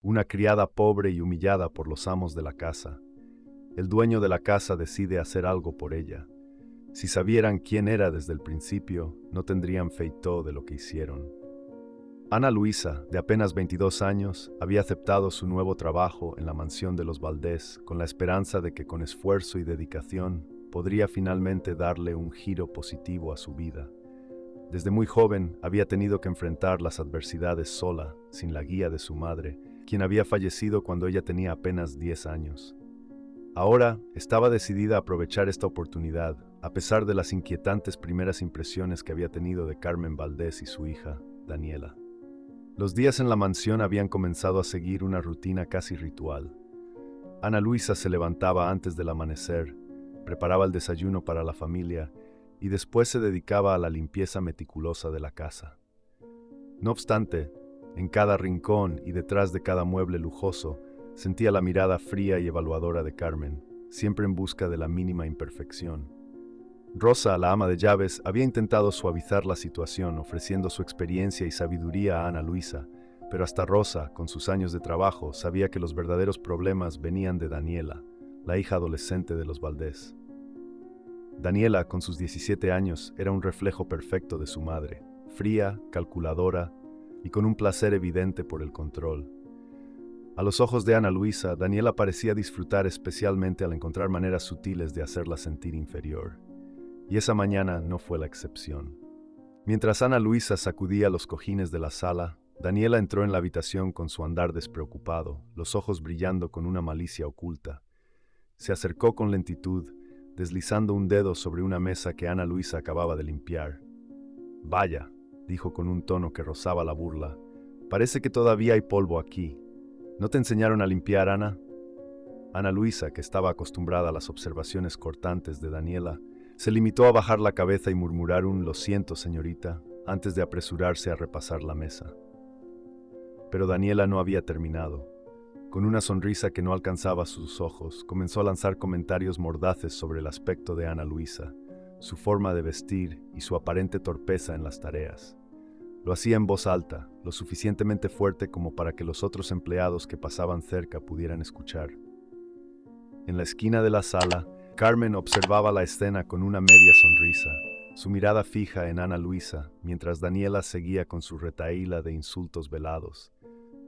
una criada pobre y humillada por los amos de la casa. El dueño de la casa decide hacer algo por ella. Si sabieran quién era desde el principio, no tendrían feito de lo que hicieron. Ana Luisa, de apenas 22 años, había aceptado su nuevo trabajo en la mansión de los Valdés con la esperanza de que con esfuerzo y dedicación podría finalmente darle un giro positivo a su vida. Desde muy joven había tenido que enfrentar las adversidades sola, sin la guía de su madre, quien había fallecido cuando ella tenía apenas 10 años. Ahora estaba decidida a aprovechar esta oportunidad, a pesar de las inquietantes primeras impresiones que había tenido de Carmen Valdés y su hija, Daniela. Los días en la mansión habían comenzado a seguir una rutina casi ritual. Ana Luisa se levantaba antes del amanecer, preparaba el desayuno para la familia y después se dedicaba a la limpieza meticulosa de la casa. No obstante, en cada rincón y detrás de cada mueble lujoso, sentía la mirada fría y evaluadora de Carmen, siempre en busca de la mínima imperfección. Rosa, la ama de llaves, había intentado suavizar la situación, ofreciendo su experiencia y sabiduría a Ana Luisa, pero hasta Rosa, con sus años de trabajo, sabía que los verdaderos problemas venían de Daniela, la hija adolescente de los Valdés. Daniela, con sus 17 años, era un reflejo perfecto de su madre, fría, calculadora y con un placer evidente por el control. A los ojos de Ana Luisa, Daniela parecía disfrutar especialmente al encontrar maneras sutiles de hacerla sentir inferior. Y esa mañana no fue la excepción. Mientras Ana Luisa sacudía los cojines de la sala, Daniela entró en la habitación con su andar despreocupado, los ojos brillando con una malicia oculta. Se acercó con lentitud, deslizando un dedo sobre una mesa que Ana Luisa acababa de limpiar. «Vaya», dijo con un tono que rozaba la burla, «parece que todavía hay polvo aquí. ¿No te enseñaron a limpiar, Ana?» Ana Luisa, que estaba acostumbrada a las observaciones cortantes de Daniela, se limitó a bajar la cabeza y murmurar un «lo siento, señorita», antes de apresurarse a repasar la mesa. Pero Daniela no había terminado. Con una sonrisa que no alcanzaba sus ojos, comenzó a lanzar comentarios mordaces sobre el aspecto de Ana Luisa, su forma de vestir y su aparente torpeza en las tareas. Lo hacía en voz alta, lo suficientemente fuerte como para que los otros empleados que pasaban cerca pudieran escuchar. En la esquina de la sala, Carmen observaba la escena con una media sonrisa, su mirada fija en Ana Luisa, mientras Daniela seguía con su retahíla de insultos velados.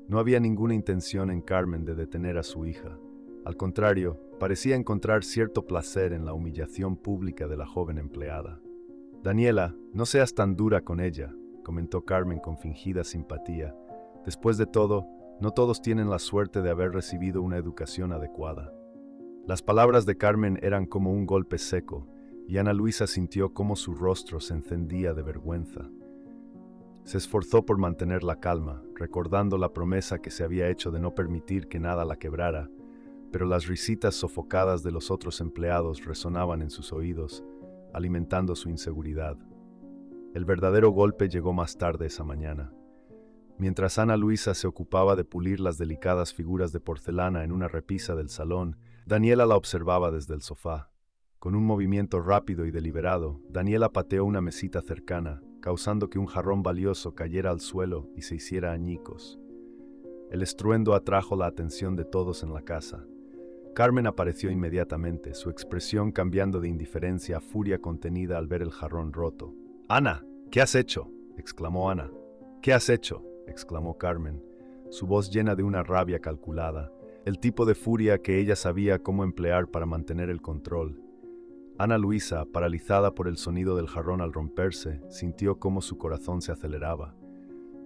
No había ninguna intención en Carmen de detener a su hija. Al contrario, parecía encontrar cierto placer en la humillación pública de la joven empleada. «Daniela, no seas tan dura con ella», comentó Carmen con fingida simpatía. «Después de todo, no todos tienen la suerte de haber recibido una educación adecuada». Las palabras de Carmen eran como un golpe seco, y Ana Luisa sintió cómo su rostro se encendía de vergüenza. Se esforzó por mantener la calma, recordando la promesa que se había hecho de no permitir que nada la quebrara, pero las risitas sofocadas de los otros empleados resonaban en sus oídos, alimentando su inseguridad. El verdadero golpe llegó más tarde esa mañana. Mientras Ana Luisa se ocupaba de pulir las delicadas figuras de porcelana en una repisa del salón, Daniela la observaba desde el sofá. Con un movimiento rápido y deliberado, Daniela pateó una mesita cercana, causando que un jarrón valioso cayera al suelo y se hiciera añicos. El estruendo atrajo la atención de todos en la casa. Carmen apareció inmediatamente, su expresión cambiando de indiferencia a furia contenida al ver el jarrón roto. «Ana, ¿qué has hecho?», exclamó Ana. «¿Qué has hecho?», exclamó Carmen, su voz llena de una rabia calculada, el tipo de furia que ella sabía cómo emplear para mantener el control. Ana Luisa, paralizada por el sonido del jarrón al romperse, sintió cómo su corazón se aceleraba.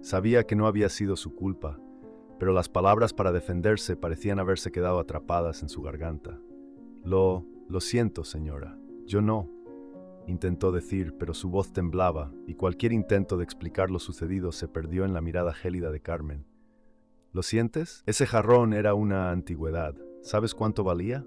Sabía que no había sido su culpa, pero las palabras para defenderse parecían haberse quedado atrapadas en su garganta. Lo siento, señora, yo no», intentó decir, pero su voz temblaba, y cualquier intento de explicar lo sucedido se perdió en la mirada gélida de Carmen. «¿Lo sientes? Ese jarrón era una antigüedad. ¿Sabes cuánto valía?».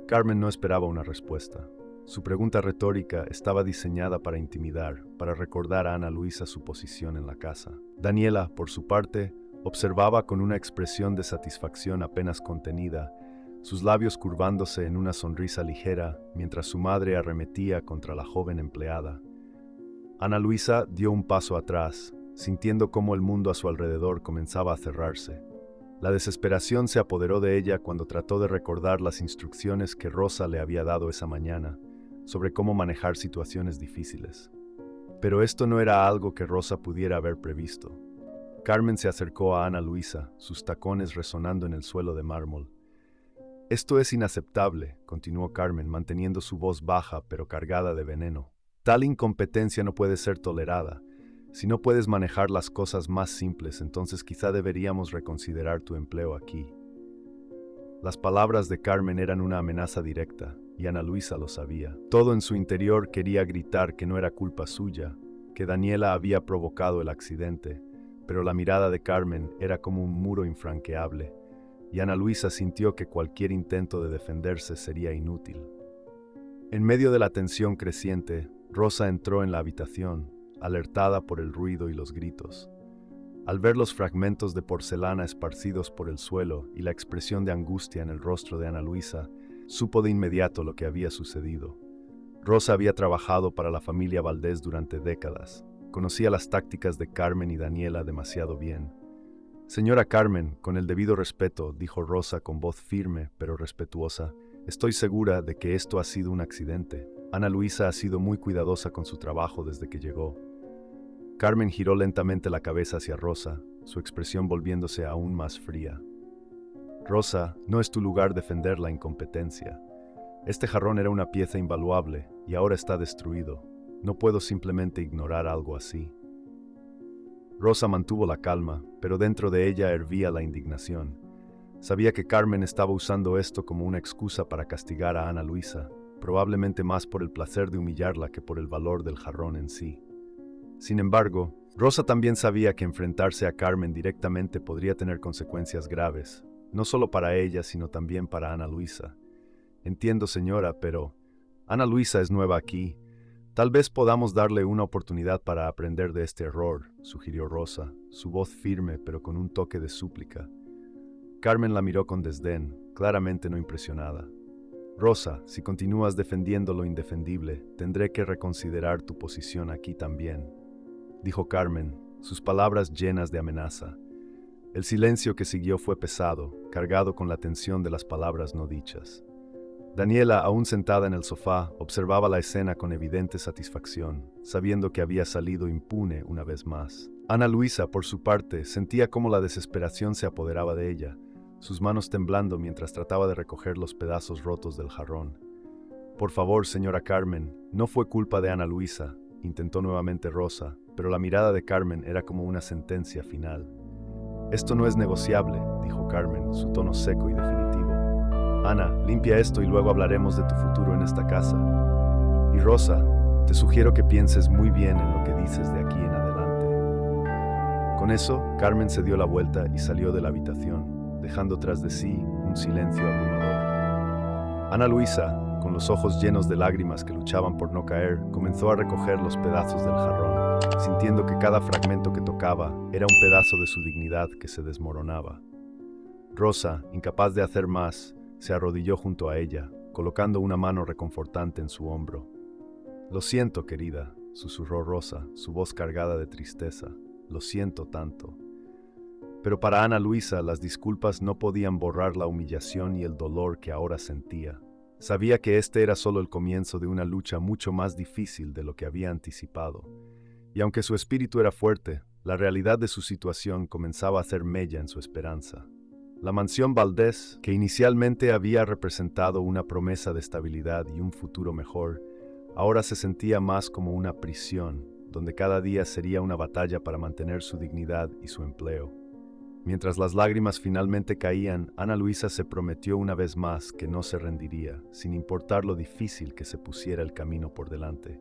Carmen no esperaba una respuesta. Su pregunta retórica estaba diseñada para intimidar, para recordar a Ana Luisa su posición en la casa. Daniela, por su parte, observaba con una expresión de satisfacción apenas contenida, sus labios curvándose en una sonrisa ligera, mientras su madre arremetía contra la joven empleada. Ana Luisa dio un paso atrás, sintiendo cómo el mundo a su alrededor comenzaba a cerrarse. La desesperación se apoderó de ella cuando trató de recordar las instrucciones que Rosa le había dado esa mañana sobre cómo manejar situaciones difíciles. Pero esto no era algo que Rosa pudiera haber previsto. Carmen se acercó a Ana Luisa, sus tacones resonando en el suelo de mármol. «Esto es inaceptable», continuó Carmen, manteniendo su voz baja pero cargada de veneno. «Tal incompetencia no puede ser tolerada. Si no puedes manejar las cosas más simples, entonces quizá deberíamos reconsiderar tu empleo aquí». Las palabras de Carmen eran una amenaza directa, y Ana Luisa lo sabía. Todo en su interior quería gritar que no era culpa suya, que Daniela había provocado el accidente, pero la mirada de Carmen era como un muro infranqueable, y Ana Luisa sintió que cualquier intento de defenderse sería inútil. En medio de la tensión creciente, Rosa entró en la habitación, alertada por el ruido y los gritos. Al ver los fragmentos de porcelana esparcidos por el suelo y la expresión de angustia en el rostro de Ana Luisa, supo de inmediato lo que había sucedido. Rosa había trabajado para la familia Valdés durante décadas. Conocía las tácticas de Carmen y Daniela demasiado bien. «Señora Carmen, con el debido respeto», dijo Rosa con voz firme pero respetuosa, «estoy segura de que esto ha sido un accidente. Ana Luisa ha sido muy cuidadosa con su trabajo desde que llegó». Carmen giró lentamente la cabeza hacia Rosa, su expresión volviéndose aún más fría. «Rosa, no es tu lugar defender la incompetencia. Este jarrón era una pieza invaluable y ahora está destruido. No puedo simplemente ignorar algo así». Rosa mantuvo la calma, pero dentro de ella hervía la indignación. Sabía que Carmen estaba usando esto como una excusa para castigar a Ana Luisa, probablemente más por el placer de humillarla que por el valor del jarrón en sí. Sin embargo, Rosa también sabía que enfrentarse a Carmen directamente podría tener consecuencias graves, no solo para ella, sino también para Ana Luisa. «Entiendo, señora, pero Ana Luisa es nueva aquí. Tal vez podamos darle una oportunidad para aprender de este error», sugirió Rosa, su voz firme pero con un toque de súplica. Carmen la miró con desdén, claramente no impresionada. «Rosa, si continúas defendiendo lo indefendible, tendré que reconsiderar tu posición aquí también», dijo Carmen, sus palabras llenas de amenaza. El silencio que siguió fue pesado, cargado con la tensión de las palabras no dichas. Daniela, aún sentada en el sofá, observaba la escena con evidente satisfacción, sabiendo que había salido impune una vez más. Ana Luisa, por su parte, sentía cómo la desesperación se apoderaba de ella, sus manos temblando mientras trataba de recoger los pedazos rotos del jarrón. «Por favor, señora Carmen, no fue culpa de Ana Luisa», intentó nuevamente Rosa, pero la mirada de Carmen era como una sentencia final. «Esto no es negociable», dijo Carmen, su tono seco y definitivo. «Ana, limpia esto y luego hablaremos de tu futuro en esta casa. Y Rosa, te sugiero que pienses muy bien en lo que dices de aquí en adelante». Con eso, Carmen se dio la vuelta y salió de la habitación, dejando tras de sí un silencio abrumador. Ana Luisa, con los ojos llenos de lágrimas que luchaban por no caer, comenzó a recoger los pedazos del jarrón, sintiendo que cada fragmento que tocaba era un pedazo de su dignidad que se desmoronaba. Rosa, incapaz de hacer más, se arrodilló junto a ella, colocando una mano reconfortante en su hombro. «Lo siento, querida», susurró Rosa, su voz cargada de tristeza. «Lo siento tanto». Pero para Ana Luisa las disculpas no podían borrar la humillación y el dolor que ahora sentía. Sabía que este era solo el comienzo de una lucha mucho más difícil de lo que había anticipado. Y aunque su espíritu era fuerte, la realidad de su situación comenzaba a hacer mella en su esperanza. La mansión Valdés, que inicialmente había representado una promesa de estabilidad y un futuro mejor, ahora se sentía más como una prisión, donde cada día sería una batalla para mantener su dignidad y su empleo. Mientras las lágrimas finalmente caían, Ana Luisa se prometió una vez más que no se rendiría, sin importar lo difícil que se pusiera el camino por delante.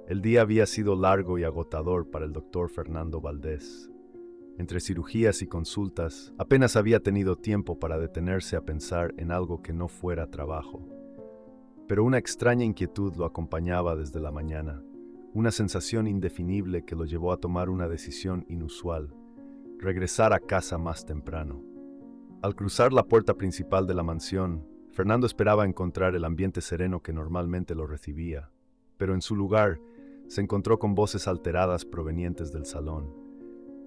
El día había sido largo y agotador para el doctor Fernando Valdés. Entre cirugías y consultas, apenas había tenido tiempo para detenerse a pensar en algo que no fuera trabajo. Pero una extraña inquietud lo acompañaba desde la mañana, una sensación indefinible que lo llevó a tomar una decisión inusual: regresar a casa más temprano. Al cruzar la puerta principal de la mansión, Fernando esperaba encontrar el ambiente sereno que normalmente lo recibía, pero en su lugar se encontró con voces alteradas provenientes del salón.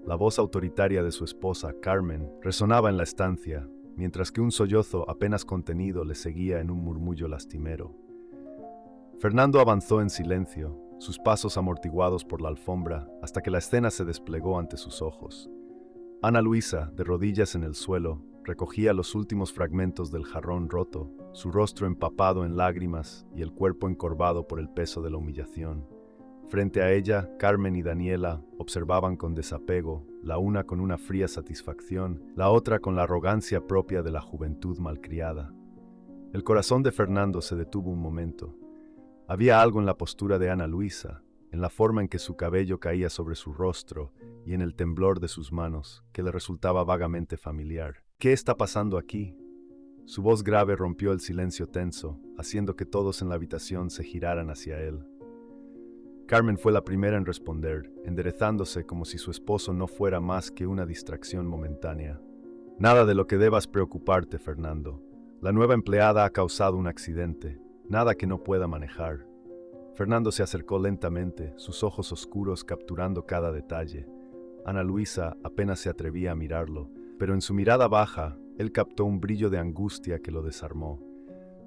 La voz autoritaria de su esposa, Carmen, resonaba en la estancia, mientras que un sollozo apenas contenido le seguía en un murmullo lastimero. Fernando avanzó en silencio, sus pasos amortiguados por la alfombra, hasta que la escena se desplegó ante sus ojos. Ana Luisa, de rodillas en el suelo, recogía los últimos fragmentos del jarrón roto, su rostro empapado en lágrimas y el cuerpo encorvado por el peso de la humillación. Frente a ella, Carmen y Daniela observaban con desapego, la una con una fría satisfacción, la otra con la arrogancia propia de la juventud malcriada. El corazón de Fernando se detuvo un momento. Había algo en la postura de Ana Luisa, en la forma en que su cabello caía sobre su rostro y en el temblor de sus manos, que le resultaba vagamente familiar. ¿Qué está pasando aquí? Su voz grave rompió el silencio tenso, haciendo que todos en la habitación se giraran hacia él. Carmen fue la primera en responder, enderezándose como si su esposo no fuera más que una distracción momentánea. Nada de lo que debas preocuparte, Fernando. La nueva empleada ha causado un accidente, nada que no pueda manejar. Fernando se acercó lentamente, sus ojos oscuros capturando cada detalle. Ana Luisa apenas se atrevía a mirarlo, pero en su mirada baja, él captó un brillo de angustia que lo desarmó.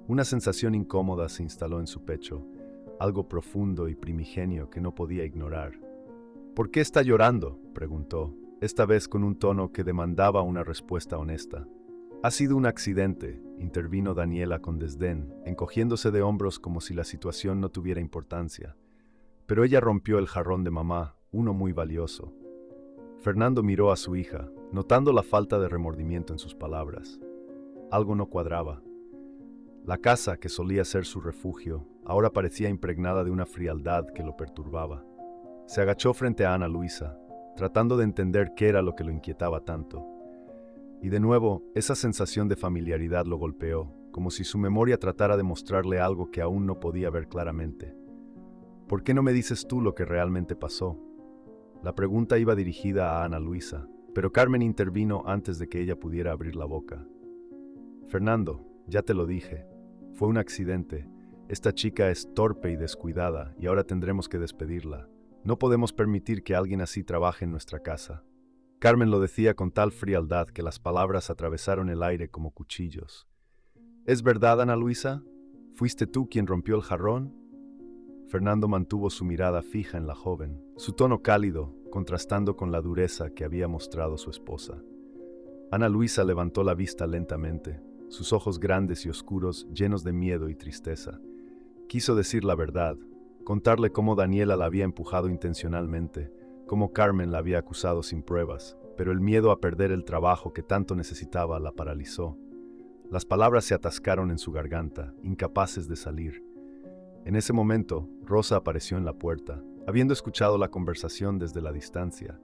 Una sensación incómoda se instaló en su pecho, algo profundo y primigenio que no podía ignorar. ¿Por qué está llorando?, preguntó, esta vez con un tono que demandaba una respuesta honesta. Ha sido un accidente, intervino Daniela con desdén, encogiéndose de hombros como si la situación no tuviera importancia. Pero ella rompió el jarrón de mamá, uno muy valioso. Fernando miró a su hija, notando la falta de remordimiento en sus palabras. Algo no cuadraba. La casa, que solía ser su refugio, ahora parecía impregnada de una frialdad que lo perturbaba. Se agachó frente a Ana Luisa, tratando de entender qué era lo que lo inquietaba tanto. Y de nuevo, esa sensación de familiaridad lo golpeó, como si su memoria tratara de mostrarle algo que aún no podía ver claramente. ¿Por qué no me dices tú lo que realmente pasó? La pregunta iba dirigida a Ana Luisa, pero Carmen intervino antes de que ella pudiera abrir la boca. Fernando, ya te lo dije, fue un accidente. Esta chica es torpe y descuidada y ahora tendremos que despedirla. No podemos permitir que alguien así trabaje en nuestra casa. Carmen lo decía con tal frialdad que las palabras atravesaron el aire como cuchillos. ¿Es verdad, Ana Luisa? ¿Fuiste tú quien rompió el jarrón? Fernando mantuvo su mirada fija en la joven, su tono cálido, contrastando con la dureza que había mostrado su esposa. Ana Luisa levantó la vista lentamente, sus ojos grandes y oscuros llenos de miedo y tristeza. Quiso decir la verdad, contarle cómo Daniela la había empujado intencionalmente, cómo Carmen la había acusado sin pruebas, pero el miedo a perder el trabajo que tanto necesitaba la paralizó. Las palabras se atascaron en su garganta, incapaces de salir. En ese momento, Rosa apareció en la puerta, habiendo escuchado la conversación desde la distancia.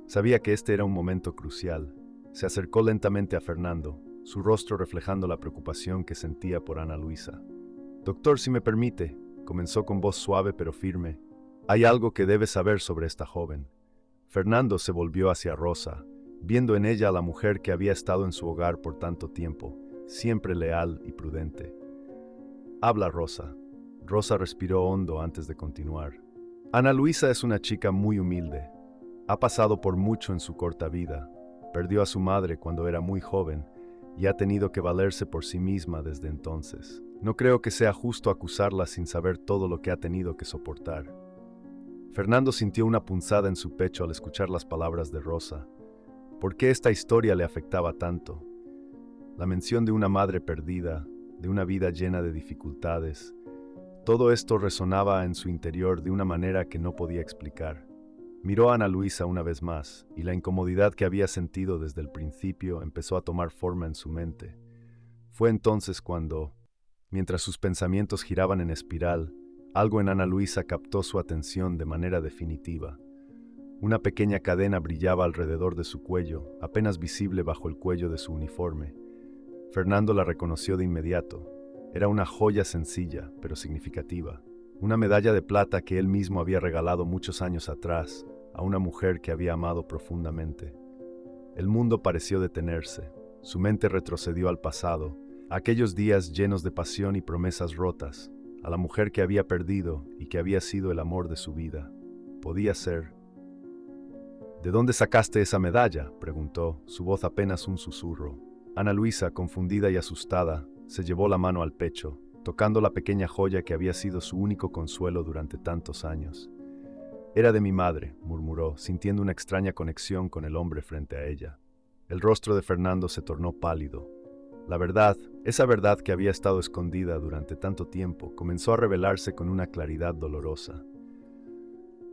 Sabía que este era un momento crucial. Se acercó lentamente a Fernando, su rostro reflejando la preocupación que sentía por Ana Luisa. «Doctor, si me permite», comenzó con voz suave pero firme, «hay algo que debe saber sobre esta joven». Fernando se volvió hacia Rosa, viendo en ella a la mujer que había estado en su hogar por tanto tiempo, siempre leal y prudente. «Habla, Rosa». Rosa respiró hondo antes de continuar. Ana Luisa es una chica muy humilde. Ha pasado por mucho en su corta vida. Perdió a su madre cuando era muy joven y ha tenido que valerse por sí misma desde entonces. No creo que sea justo acusarla sin saber todo lo que ha tenido que soportar. Fernando sintió una punzada en su pecho al escuchar las palabras de Rosa. ¿Por qué esta historia le afectaba tanto? La mención de una madre perdida, de una vida llena de dificultades. Todo esto resonaba en su interior de una manera que no podía explicar. Miró a Ana Luisa una vez más, y la incomodidad que había sentido desde el principio empezó a tomar forma en su mente. Fue entonces cuando, mientras sus pensamientos giraban en espiral, algo en Ana Luisa captó su atención de manera definitiva. Una pequeña cadena brillaba alrededor de su cuello, apenas visible bajo el cuello de su uniforme. Fernando la reconoció de inmediato. Era una joya sencilla, pero significativa. Una medalla de plata que él mismo había regalado muchos años atrás a una mujer que había amado profundamente. El mundo pareció detenerse. Su mente retrocedió al pasado, a aquellos días llenos de pasión y promesas rotas, a la mujer que había perdido y que había sido el amor de su vida. Podía ser. ¿De dónde sacaste esa medalla?, preguntó, su voz apenas un susurro. Ana Luisa, confundida y asustada, se llevó la mano al pecho, tocando la pequeña joya que había sido su único consuelo durante tantos años. «Era de mi madre», murmuró, sintiendo una extraña conexión con el hombre frente a ella. El rostro de Fernando se tornó pálido. La verdad, esa verdad que había estado escondida durante tanto tiempo, comenzó a revelarse con una claridad dolorosa.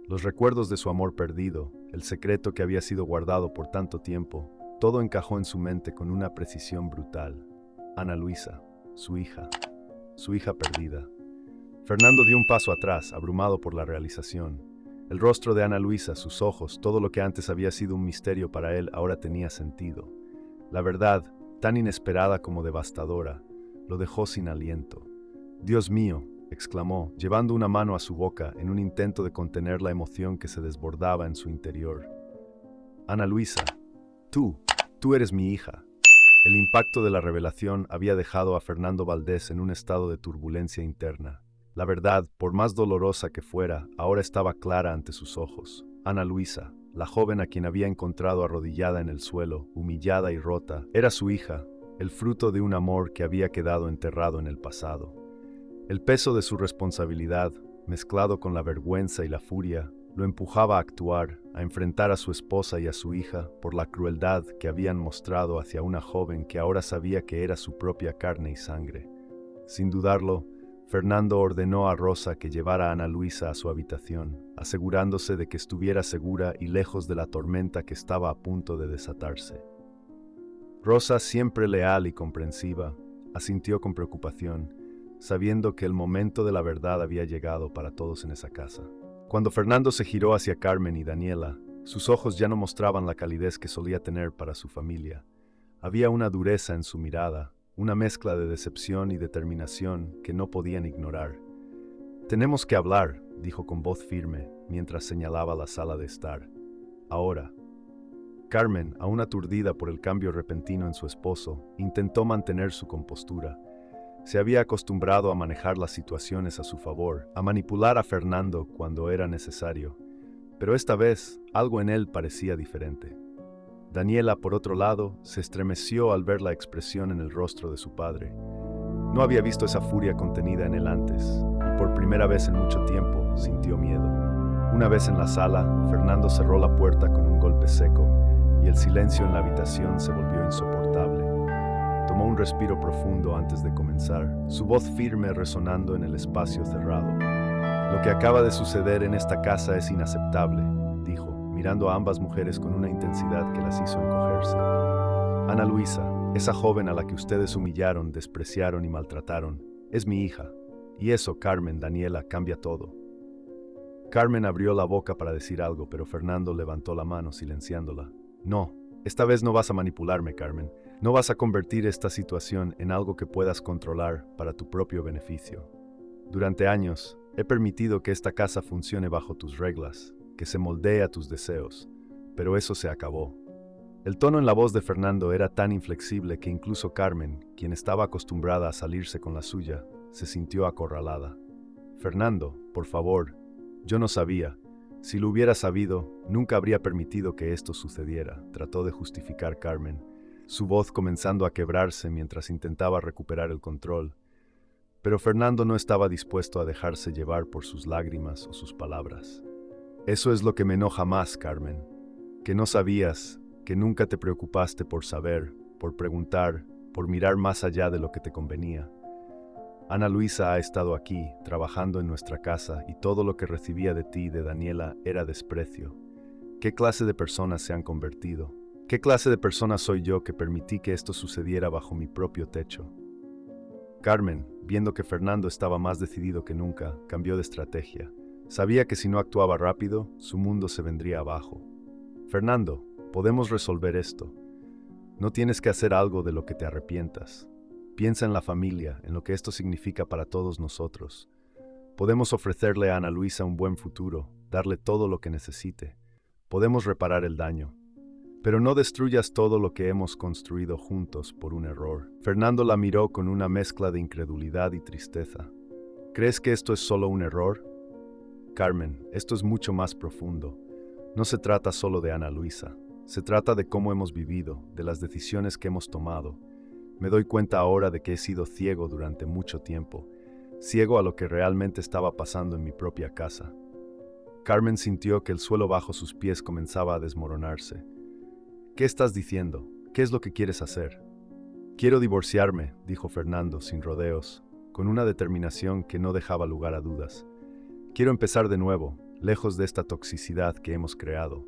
Los recuerdos de su amor perdido, el secreto que había sido guardado por tanto tiempo, todo encajó en su mente con una precisión brutal. Ana Luisa, su hija perdida. Fernando dio un paso atrás, abrumado por la realización. El rostro de Ana Luisa, sus ojos, todo lo que antes había sido un misterio para él, ahora tenía sentido. La verdad, tan inesperada como devastadora, lo dejó sin aliento. «Dios mío», exclamó, llevando una mano a su boca en un intento de contener la emoción que se desbordaba en su interior. «Ana Luisa, tú eres mi hija». El impacto de la revelación había dejado a Fernando Valdés en un estado de turbulencia interna. La verdad, por más dolorosa que fuera, ahora estaba clara ante sus ojos. Ana Luisa, la joven a quien había encontrado arrodillada en el suelo, humillada y rota, era su hija, el fruto de un amor que había quedado enterrado en el pasado. El peso de su responsabilidad, mezclado con la vergüenza y la furia, lo empujaba a actuar, a enfrentar a su esposa y a su hija por la crueldad que habían mostrado hacia una joven que ahora sabía que era su propia carne y sangre. Sin dudarlo, Fernando ordenó a Rosa que llevara a Ana Luisa a su habitación, asegurándose de que estuviera segura y lejos de la tormenta que estaba a punto de desatarse. Rosa, siempre leal y comprensiva, asintió con preocupación, sabiendo que el momento de la verdad había llegado para todos en esa casa. Cuando Fernando se giró hacia Carmen y Daniela, sus ojos ya no mostraban la calidez que solía tener para su familia. Había una dureza en su mirada, una mezcla de decepción y determinación que no podían ignorar. «Tenemos que hablar», dijo con voz firme, mientras señalaba la sala de estar. «Ahora». Carmen, aún aturdida por el cambio repentino en su esposo, intentó mantener su compostura. Se había acostumbrado a manejar las situaciones a su favor, a manipular a Fernando cuando era necesario, pero esta vez algo en él parecía diferente. Daniela, por otro lado, se estremeció al ver la expresión en el rostro de su padre. No había visto esa furia contenida en él antes, y por primera vez en mucho tiempo sintió miedo. Una vez en la sala, Fernando cerró la puerta con un golpe seco, y el silencio en la habitación se volvió insoportable. Tomó un respiro profundo antes de comenzar, su voz firme resonando en el espacio cerrado. «Lo que acaba de suceder en esta casa es inaceptable», dijo, mirando a ambas mujeres con una intensidad que las hizo encogerse. «Ana Luisa, esa joven a la que ustedes humillaron, despreciaron y maltrataron, es mi hija. Y eso, Carmen, Daniela, cambia todo». Carmen abrió la boca para decir algo, pero Fernando levantó la mano, silenciándola. «No, esta vez no vas a manipularme, Carmen. No vas a convertir esta situación en algo que puedas controlar para tu propio beneficio. Durante años, he permitido que esta casa funcione bajo tus reglas, que se moldee a tus deseos, pero eso se acabó». El tono en la voz de Fernando era tan inflexible que incluso Carmen, quien estaba acostumbrada a salirse con la suya, se sintió acorralada. «Fernando, por favor, yo no sabía. Si lo hubiera sabido, nunca habría permitido que esto sucediera», trató de justificar Carmen, su voz comenzando a quebrarse mientras intentaba recuperar el control. Pero Fernando no estaba dispuesto a dejarse llevar por sus lágrimas o sus palabras. «Eso es lo que me enoja más, Carmen, que no sabías, que nunca te preocupaste por saber, por preguntar, por mirar más allá de lo que te convenía. Ana Luisa ha estado aquí, trabajando en nuestra casa, y todo lo que recibía de ti y de Daniela era desprecio. ¿Qué clase de personas se han convertido? ¿Qué clase de persona soy yo que permití que esto sucediera bajo mi propio techo?» Carmen, viendo que Fernando estaba más decidido que nunca, cambió de estrategia. Sabía que si no actuaba rápido, su mundo se vendría abajo. «Fernando, podemos resolver esto. No tienes que hacer algo de lo que te arrepientas. Piensa en la familia, en lo que esto significa para todos nosotros. Podemos ofrecerle a Ana Luisa un buen futuro, darle todo lo que necesite. Podemos reparar el daño. Pero no destruyas todo lo que hemos construido juntos por un error». Fernando la miró con una mezcla de incredulidad y tristeza. «¿Crees que esto es solo un error? Carmen, esto es mucho más profundo. No se trata solo de Ana Luisa. Se trata de cómo hemos vivido, de las decisiones que hemos tomado. Me doy cuenta ahora de que he sido ciego durante mucho tiempo, ciego a lo que realmente estaba pasando en mi propia casa. Carmen sintió que el suelo bajo sus pies comenzaba a desmoronarse. ¿Qué estás diciendo? ¿Qué es lo que quieres hacer? Quiero divorciarme, dijo Fernando sin rodeos, con una determinación que no dejaba lugar a dudas. Quiero empezar de nuevo, lejos de esta toxicidad que hemos creado.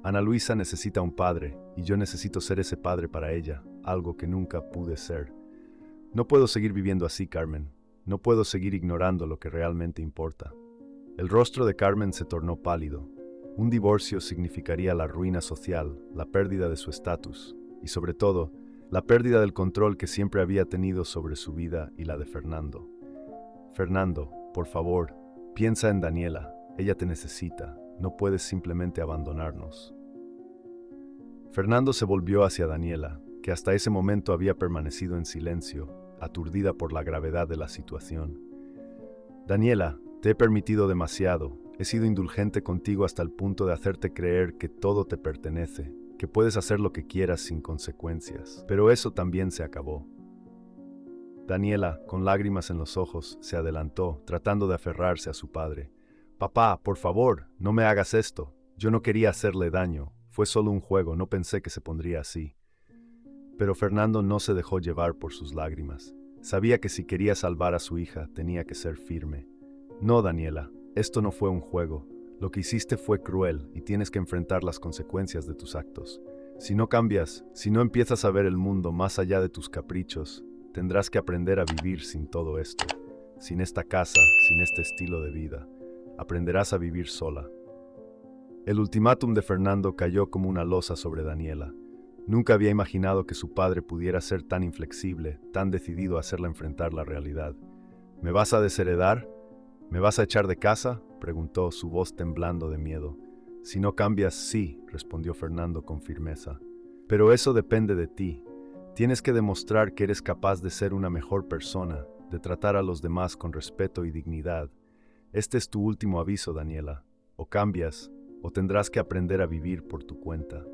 Ana Luisa necesita un padre, y yo necesito ser ese padre para ella, algo que nunca pude ser. No puedo seguir viviendo así, Carmen. No puedo seguir ignorando lo que realmente importa. El rostro de Carmen se tornó pálido. Un divorcio significaría la ruina social, la pérdida de su estatus, y sobre todo, la pérdida del control que siempre había tenido sobre su vida y la de Fernando. Fernando, por favor, piensa en Daniela. Ella te necesita. No puedes simplemente abandonarnos. Fernando se volvió hacia Daniela, que hasta ese momento había permanecido en silencio, aturdida por la gravedad de la situación. Daniela, te he permitido demasiado. He sido indulgente contigo hasta el punto de hacerte creer que todo te pertenece, que puedes hacer lo que quieras sin consecuencias. Pero eso también se acabó. Daniela, con lágrimas en los ojos, se adelantó, tratando de aferrarse a su padre. Papá, por favor, no me hagas esto. Yo no quería hacerle daño. Fue solo un juego, no pensé que se pondría así. Pero Fernando no se dejó llevar por sus lágrimas. Sabía que si quería salvar a su hija, tenía que ser firme. No, Daniela, esto no fue un juego. Lo que hiciste fue cruel y tienes que enfrentar las consecuencias de tus actos. Si no cambias, si no empiezas a ver el mundo más allá de tus caprichos, tendrás que aprender a vivir sin todo esto, sin esta casa, sin este estilo de vida. Aprenderás a vivir sola. El ultimátum de Fernando cayó como una losa sobre Daniela. Nunca había imaginado que su padre pudiera ser tan inflexible, tan decidido a hacerla enfrentar la realidad. ¿Me vas a desheredar? ¿Me vas a echar de casa?, preguntó, su voz temblando de miedo. Si no cambias, sí, respondió Fernando con firmeza. Pero eso depende de ti. Tienes que demostrar que eres capaz de ser una mejor persona, de tratar a los demás con respeto y dignidad. Este es tu último aviso, Daniela. O cambias, o tendrás que aprender a vivir por tu cuenta.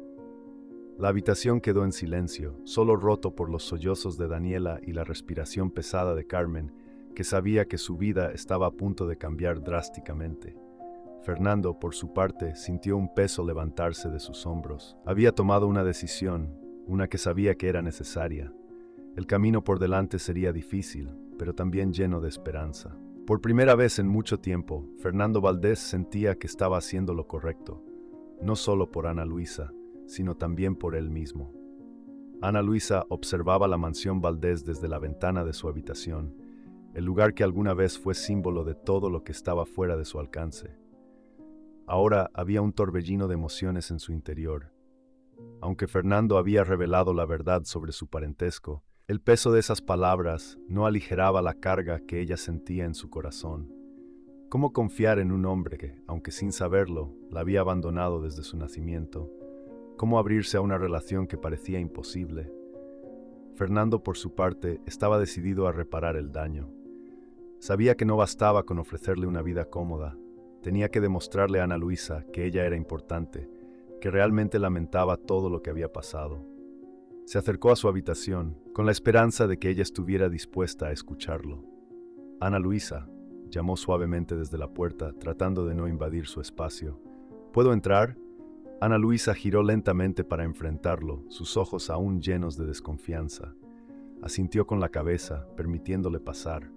La habitación quedó en silencio, solo roto por los sollozos de Daniela y la respiración pesada de Carmen, que sabía que su vida estaba a punto de cambiar drásticamente. Fernando, por su parte, sintió un peso levantarse de sus hombros. Había tomado una decisión, una que sabía que era necesaria. El camino por delante sería difícil, pero también lleno de esperanza. Por primera vez en mucho tiempo, Fernando Valdés sentía que estaba haciendo lo correcto, no solo por Ana Luisa, sino también por él mismo. Ana Luisa observaba la mansión Valdés desde la ventana de su habitación, el lugar que alguna vez fue símbolo de todo lo que estaba fuera de su alcance. Ahora había un torbellino de emociones en su interior. Aunque Fernando había revelado la verdad sobre su parentesco, el peso de esas palabras no aligeraba la carga que ella sentía en su corazón. ¿Cómo confiar en un hombre que, aunque sin saberlo, la había abandonado desde su nacimiento? ¿Cómo abrirse a una relación que parecía imposible? Fernando, por su parte, estaba decidido a reparar el daño. Sabía que no bastaba con ofrecerle una vida cómoda. Tenía que demostrarle a Ana Luisa que ella era importante, que realmente lamentaba todo lo que había pasado. Se acercó a su habitación, con la esperanza de que ella estuviera dispuesta a escucharlo. Ana Luisa, llamó suavemente desde la puerta, tratando de no invadir su espacio. ¿Puedo entrar? Ana Luisa giró lentamente para enfrentarlo, sus ojos aún llenos de desconfianza. Asintió con la cabeza, permitiéndole pasar.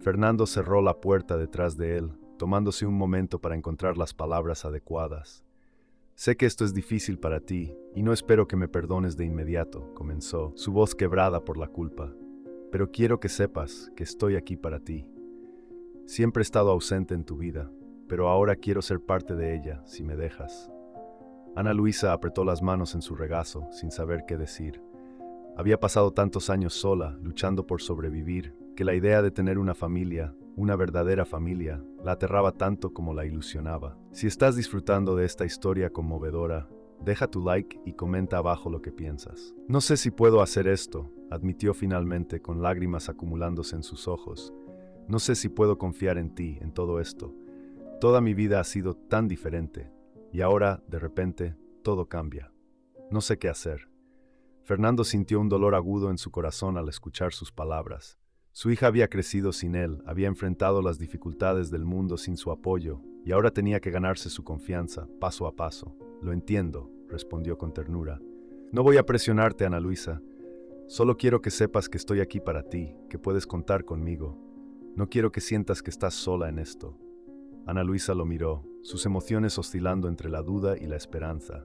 Fernando cerró la puerta detrás de él, tomándose un momento para encontrar las palabras adecuadas. Sé que esto es difícil para ti, y no espero que me perdones de inmediato, comenzó, su voz quebrada por la culpa. Pero quiero que sepas que estoy aquí para ti. Siempre he estado ausente en tu vida, pero ahora quiero ser parte de ella, si me dejas. Ana Luisa apretó las manos en su regazo, sin saber qué decir. Había pasado tantos años sola, luchando por sobrevivir, que la idea de tener una familia, una verdadera familia, la aterraba tanto como la ilusionaba. Si estás disfrutando de esta historia conmovedora, deja tu like y comenta abajo lo que piensas. No sé si puedo hacer esto, admitió finalmente con lágrimas acumulándose en sus ojos. No sé si puedo confiar en ti, en todo esto. Toda mi vida ha sido tan diferente. Y ahora, de repente, todo cambia. No sé qué hacer. Fernando sintió un dolor agudo en su corazón al escuchar sus palabras. Su hija había crecido sin él, había enfrentado las dificultades del mundo sin su apoyo, y ahora tenía que ganarse su confianza, paso a paso. Lo entiendo, respondió con ternura. No voy a presionarte, Ana Luisa. Solo quiero que sepas que estoy aquí para ti, que puedes contar conmigo. No quiero que sientas que estás sola en esto. Ana Luisa lo miró, sus emociones oscilando entre la duda y la esperanza.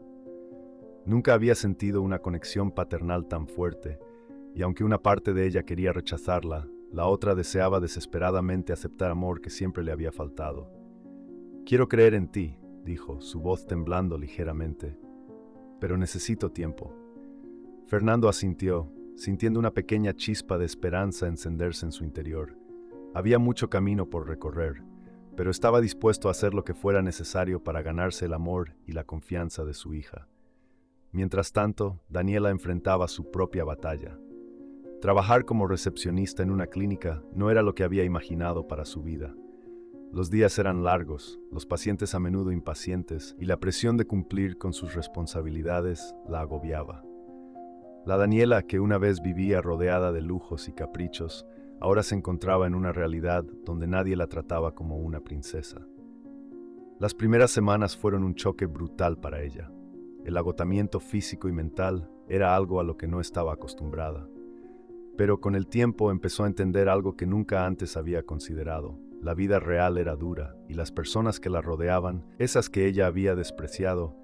Nunca había sentido una conexión paternal tan fuerte, y aunque una parte de ella quería rechazarla, la otra deseaba desesperadamente aceptar amor que siempre le había faltado. Quiero creer en ti, dijo, su voz temblando ligeramente, pero necesito tiempo. Fernando asintió, sintiendo una pequeña chispa de esperanza encenderse en su interior. Había mucho camino por recorrer, pero estaba dispuesto a hacer lo que fuera necesario para ganarse el amor y la confianza de su hija. Mientras tanto, Daniela enfrentaba su propia batalla. Trabajar como recepcionista en una clínica no era lo que había imaginado para su vida. Los días eran largos, los pacientes a menudo impacientes, y la presión de cumplir con sus responsabilidades la agobiaba. La Daniela, que una vez vivía rodeada de lujos y caprichos, ahora se encontraba en una realidad donde nadie la trataba como una princesa. Las primeras semanas fueron un choque brutal para ella. El agotamiento físico y mental era algo a lo que no estaba acostumbrada. Pero con el tiempo empezó a entender algo que nunca antes había considerado. La vida real era dura, y las personas que la rodeaban, esas que ella había despreciado,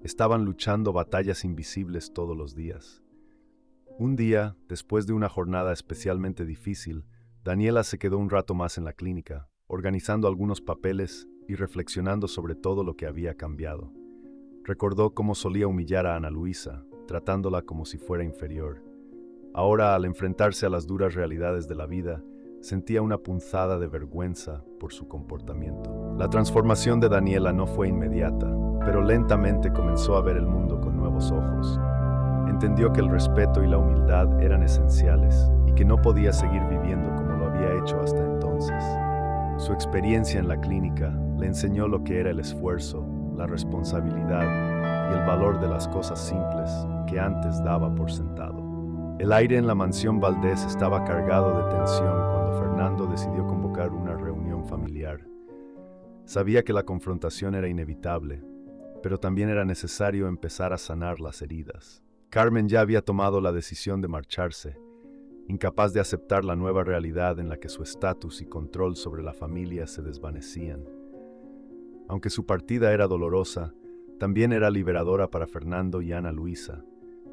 estaban luchando batallas invisibles todos los días. Un día, después de una jornada especialmente difícil, Daniela se quedó un rato más en la clínica, organizando algunos papeles y reflexionando sobre todo lo que había cambiado. Recordó cómo solía humillar a Ana Luisa, tratándola como si fuera inferior. Ahora, al enfrentarse a las duras realidades de la vida, sentía una punzada de vergüenza por su comportamiento. La transformación de Daniela no fue inmediata, pero lentamente comenzó a ver el mundo con nuevos ojos. Entendió que el respeto y la humildad eran esenciales y que no podía seguir viviendo como lo había hecho hasta entonces. Su experiencia en la clínica le enseñó lo que era el esfuerzo, la responsabilidad y el valor de las cosas simples que antes daba por sentado. El aire en la mansión Valdés estaba cargado de tensión cuando Fernando decidió convocar una reunión familiar. Sabía que la confrontación era inevitable, pero también era necesario empezar a sanar las heridas. Carmen ya había tomado la decisión de marcharse, incapaz de aceptar la nueva realidad en la que su estatus y control sobre la familia se desvanecían. Aunque su partida era dolorosa, también era liberadora para Fernando y Ana Luisa,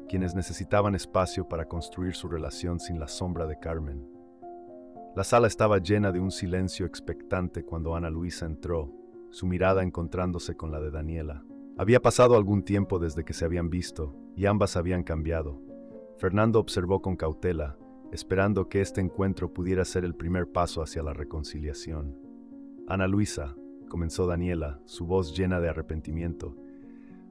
quienes necesitaban espacio para construir su relación sin la sombra de Carmen. La sala estaba llena de un silencio expectante cuando Ana Luisa entró, su mirada encontrándose con la de Daniela. Había pasado algún tiempo desde que se habían visto, y ambas habían cambiado. Fernando observó con cautela, esperando que este encuentro pudiera ser el primer paso hacia la reconciliación. Ana Luisa, comenzó Daniela, su voz llena de arrepentimiento.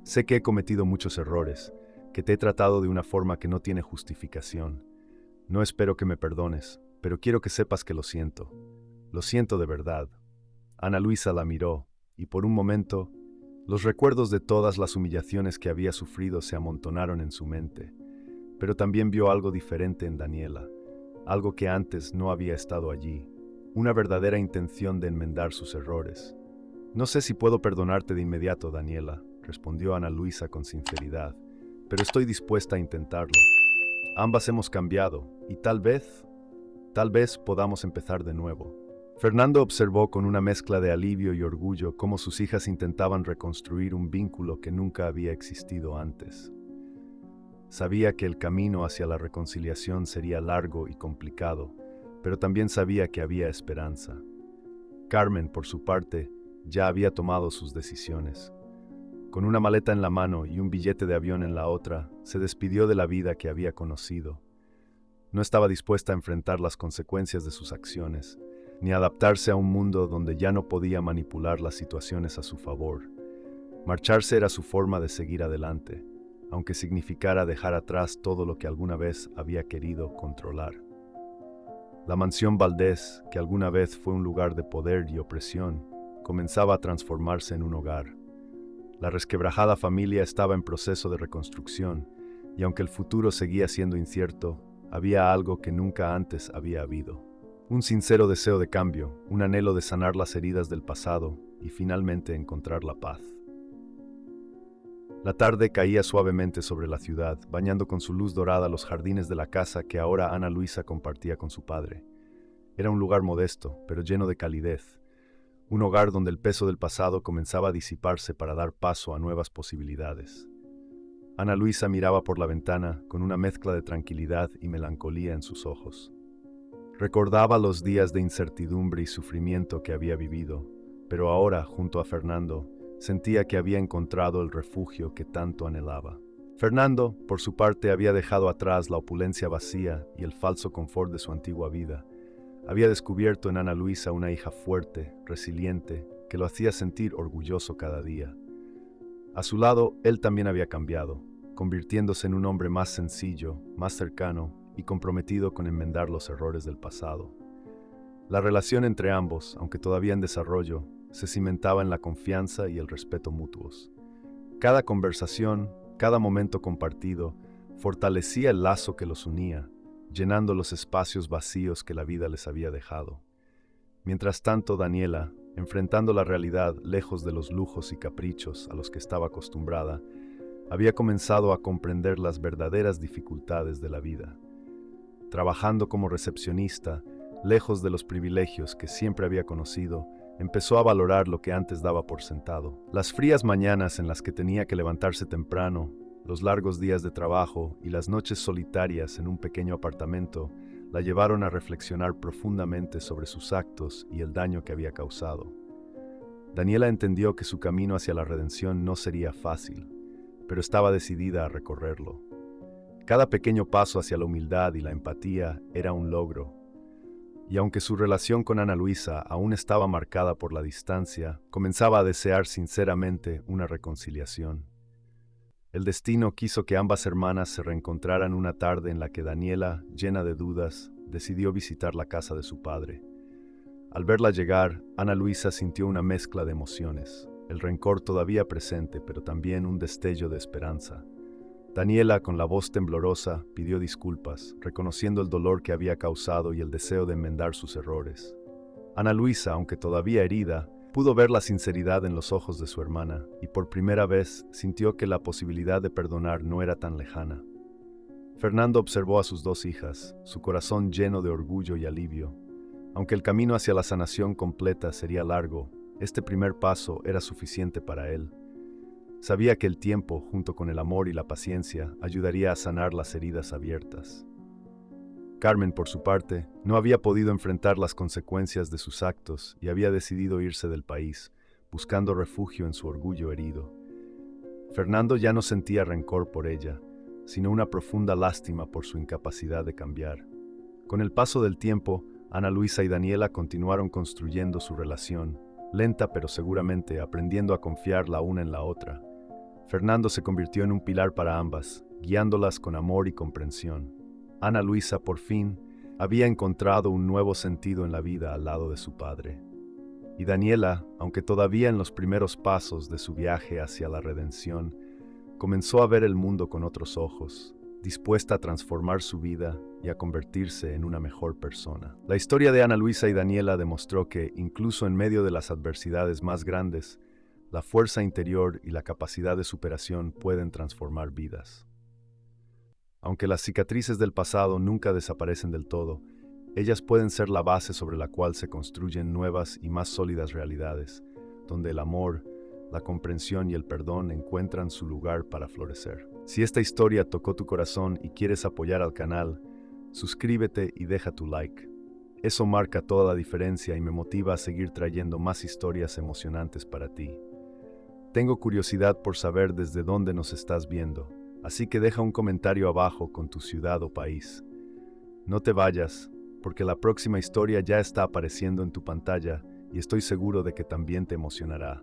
Sé que he cometido muchos errores, que te he tratado de una forma que no tiene justificación. No espero que me perdones, pero quiero que sepas que lo siento. Lo siento de verdad. Ana Luisa la miró, y por un momento, los recuerdos de todas las humillaciones que había sufrido se amontonaron en su mente. Pero también vio algo diferente en Daniela, algo que antes no había estado allí, una verdadera intención de enmendar sus errores. No sé si puedo perdonarte de inmediato, Daniela, respondió Ana Luisa con sinceridad, pero estoy dispuesta a intentarlo. Ambas hemos cambiado, y tal vez podamos empezar de nuevo. Fernando observó con una mezcla de alivio y orgullo cómo sus hijas intentaban reconstruir un vínculo que nunca había existido antes. Sabía que el camino hacia la reconciliación sería largo y complicado, pero también sabía que había esperanza. Carmen, por su parte, ya había tomado sus decisiones. Con una maleta en la mano y un billete de avión en la otra, se despidió de la vida que había conocido. No estaba dispuesta a enfrentar las consecuencias de sus acciones, ni a adaptarse a un mundo donde ya no podía manipular las situaciones a su favor. Marcharse era su forma de seguir adelante, aunque significara dejar atrás todo lo que alguna vez había querido controlar. La mansión Valdés, que alguna vez fue un lugar de poder y opresión, comenzaba a transformarse en un hogar. La resquebrajada familia estaba en proceso de reconstrucción, y aunque el futuro seguía siendo incierto, había algo que nunca antes había habido. Un sincero deseo de cambio, un anhelo de sanar las heridas del pasado y finalmente encontrar la paz. La tarde caía suavemente sobre la ciudad, bañando con su luz dorada los jardines de la casa que ahora Ana Luisa compartía con su padre. Era un lugar modesto, pero lleno de calidez. Un hogar donde el peso del pasado comenzaba a disiparse para dar paso a nuevas posibilidades. Ana Luisa miraba por la ventana con una mezcla de tranquilidad y melancolía en sus ojos. Recordaba los días de incertidumbre y sufrimiento que había vivido, pero ahora, junto a Fernando, sentía que había encontrado el refugio que tanto anhelaba. Fernando, por su parte, había dejado atrás la opulencia vacía y el falso confort de su antigua vida. Había descubierto en Ana Luisa una hija fuerte, resiliente, que lo hacía sentir orgulloso cada día. A su lado, él también había cambiado, convirtiéndose en un hombre más sencillo, más cercano y comprometido con enmendar los errores del pasado. La relación entre ambos, aunque todavía en desarrollo, se cimentaba en la confianza y el respeto mutuos. Cada conversación, cada momento compartido, fortalecía el lazo que los unía, llenando los espacios vacíos que la vida les había dejado. Mientras tanto, Daniela, enfrentando la realidad lejos de los lujos y caprichos a los que estaba acostumbrada, había comenzado a comprender las verdaderas dificultades de la vida. Trabajando como recepcionista, lejos de los privilegios que siempre había conocido, empezó a valorar lo que antes daba por sentado. Las frías mañanas en las que tenía que levantarse temprano, los largos días de trabajo y las noches solitarias en un pequeño apartamento la llevaron a reflexionar profundamente sobre sus actos y el daño que había causado. Daniela entendió que su camino hacia la redención no sería fácil, pero estaba decidida a recorrerlo. Cada pequeño paso hacia la humildad y la empatía era un logro. Y aunque su relación con Ana Luisa aún estaba marcada por la distancia, comenzaba a desear sinceramente una reconciliación. El destino quiso que ambas hermanas se reencontraran una tarde en la que Daniela, llena de dudas, decidió visitar la casa de su padre. Al verla llegar, Ana Luisa sintió una mezcla de emociones, el rencor todavía presente, pero también un destello de esperanza. Daniela, con la voz temblorosa, pidió disculpas, reconociendo el dolor que había causado y el deseo de enmendar sus errores. Ana Luisa, aunque todavía herida, pudo ver la sinceridad en los ojos de su hermana y por primera vez sintió que la posibilidad de perdonar no era tan lejana. Fernando observó a sus dos hijas, su corazón lleno de orgullo y alivio. Aunque el camino hacia la sanación completa sería largo, este primer paso era suficiente para él. Sabía que el tiempo, junto con el amor y la paciencia, ayudaría a sanar las heridas abiertas. Carmen, por su parte, no había podido enfrentar las consecuencias de sus actos y había decidido irse del país, buscando refugio en su orgullo herido. Fernando ya no sentía rencor por ella, sino una profunda lástima por su incapacidad de cambiar. Con el paso del tiempo, Ana Luisa y Daniela continuaron construyendo su relación, lenta pero seguramente aprendiendo a confiar la una en la otra. Fernando se convirtió en un pilar para ambas, guiándolas con amor y comprensión. Ana Luisa, por fin, había encontrado un nuevo sentido en la vida al lado de su padre. Y Daniela, aunque todavía en los primeros pasos de su viaje hacia la redención, comenzó a ver el mundo con otros ojos, dispuesta a transformar su vida y a convertirse en una mejor persona. La historia de Ana Luisa y Daniela demostró que, incluso en medio de las adversidades más grandes, la fuerza interior y la capacidad de superación pueden transformar vidas. Aunque las cicatrices del pasado nunca desaparecen del todo, ellas pueden ser la base sobre la cual se construyen nuevas y más sólidas realidades, donde el amor, la comprensión y el perdón encuentran su lugar para florecer. Si esta historia tocó tu corazón y quieres apoyar al canal, suscríbete y deja tu like. Eso marca toda la diferencia y me motiva a seguir trayendo más historias emocionantes para ti. Tengo curiosidad por saber desde dónde nos estás viendo, así que deja un comentario abajo con tu ciudad o país. No te vayas, porque la próxima historia ya está apareciendo en tu pantalla y estoy seguro de que también te emocionará.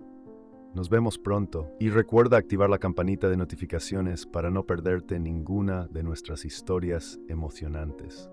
Nos vemos pronto y recuerda activar la campanita de notificaciones para no perderte ninguna de nuestras historias emocionantes.